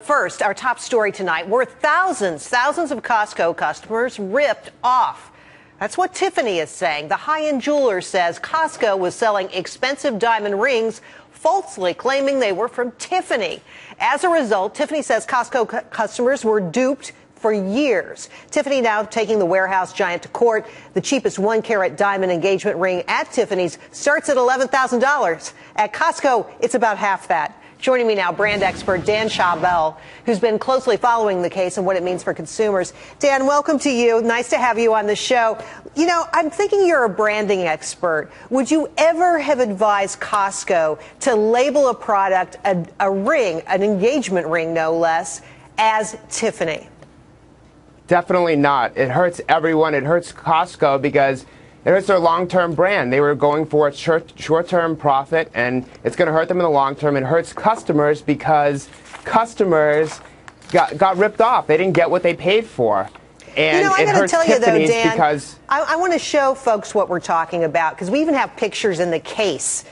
first, our top story tonight, were thousands of Costco customers ripped off. That's what Tiffany is saying. The high-end jeweler says Costco was selling expensive diamond rings, falsely claiming they were from Tiffany. As a result, Tiffany says Costco customers were duped for years. Tiffany now taking the warehouse giant to court. The cheapest 1-carat diamond engagement ring at Tiffany's starts at $11,000. At Costco, it's about half that. Joining me now, brand expert Dan Chabel, who's been closely following the case and what it means for consumers. Dan, welcome to you. Nice to have you on the show. You know, I'm thinking you're a branding expert. Would you ever have advised Costco to label a product, a ring, an engagement ring no less, as Tiffany? Definitely not. It hurts everyone. It hurts Costco because it hurts their long-term brand. They were going for a short-term profit, and it's going to hurt them in the long term. It hurts customers because customers got ripped off. They didn't get what they paid for. And I'm going to tell you, though, Dan, because I want to show folks what we're talking about, because we even have pictures in the case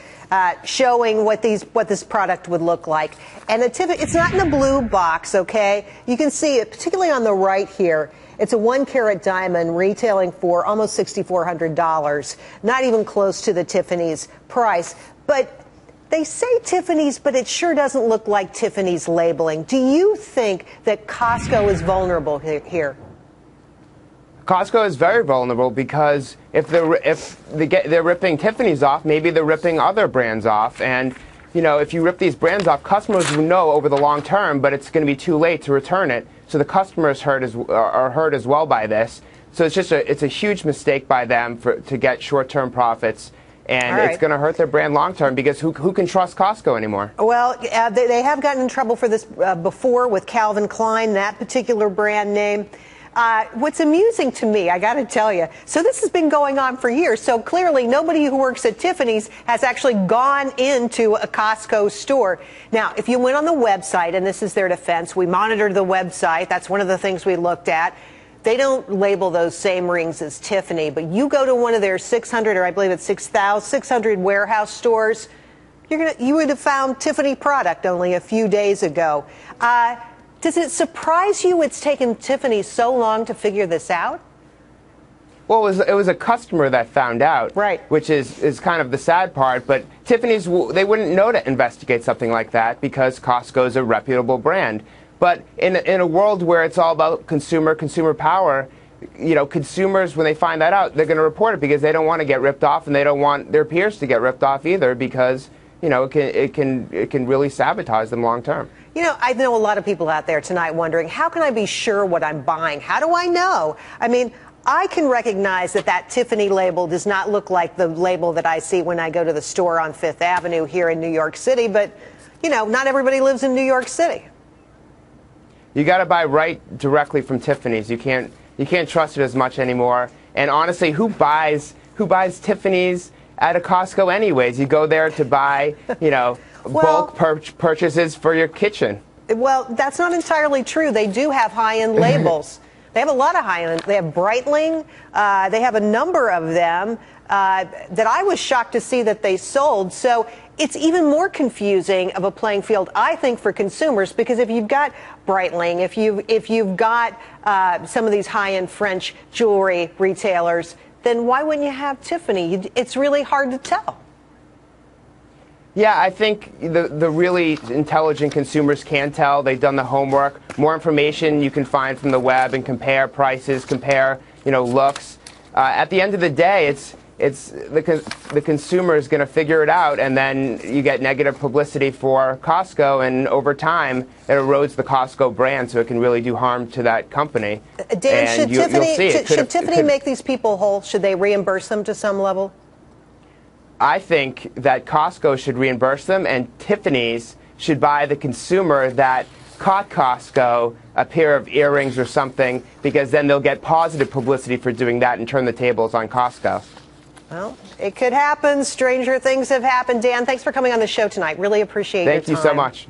showing what this product would look like. And it's not in the blue box, okay? You can see it, particularly on the right here. It's a 1-carat diamond retailing for almost $6,400, not even close to the Tiffany's price. But they say Tiffany's, but it sure doesn't look like Tiffany's labeling. Do you think that Costco is vulnerable here? Costco is very vulnerable because if they're ripping Tiffany's off, maybe they're ripping other brands off. And you know, if you rip these brands off, customers will know over the long term, but it's going to be too late to return it. So the customers are hurt as well by this. So it's a huge mistake by them to get short-term profits. And it's going to hurt their brand long-term because who can trust Costco anymore? Well, they have gotten in trouble for this before with Calvin Klein, that particular brand name. What's amusing to me, I got to tell you, so this has been going on for years. So clearly nobody who works at Tiffany's has actually gone into a Costco store. Now, if you went on the website, and this is their defense, we monitored the website. That's one of the things we looked at. They don't label those same rings as Tiffany, but you go to one of their 600, or I believe it's 6,600 warehouse stores, you would have found Tiffany product only a few days ago. Does it surprise you it's taken Tiffany so long to figure this out? Well, it was a customer that found out, right? Which is kind of the sad part. But Tiffany's, they wouldn't know to investigate something like that because Costco is a reputable brand. But in a world where it's all about consumer power, you know, consumers, when they find that out, they're going to report it because they don't want to get ripped off, and they don't want their peers to get ripped off either because, you know, it can really sabotage them long term. You know, I know a lot of people out there tonight wondering, how can I be sure what I'm buying? How do I know? I mean, I can recognize that Tiffany label does not look like the label that I see when I go to the store on Fifth Avenue here in New York City. But, you know, not everybody lives in New York City. You got to buy right directly from Tiffany's. You can't trust it as much anymore. And honestly, who buys Tiffany's at a Costco anyways? You go there to buy, you know, bulk purchases for your kitchen. Well, that's not entirely true. They do have high-end labels. They have a lot of high-end. They have Breitling. They have a number of them that I was shocked to see that they sold. So it's even more confusing of a playing field, I think, for consumers, because if you've got Breitling, if you've got some of these high-end French jewelry retailers, then why wouldn't you have Tiffany? It's really hard to tell. Yeah, I think the really intelligent consumers can tell. They've done the homework. More information you can find from the web and compare prices, compare, you know, looks. At the end of the day, it's the consumer is going to figure it out, and then you get negative publicity for Costco, and over time it erodes the Costco brand, so it can really do harm to that company. Dan, should Tiffany make these people whole? Should they reimburse them to some level? I think that Costco should reimburse them, and Tiffany's should buy the consumer that caught Costco a pair of earrings or something, because then they'll get positive publicity for doing that and turn the tables on Costco. Well, it could happen. Stranger things have happened. Dan, thanks for coming on the show tonight. Really appreciate your time. Thank you so much.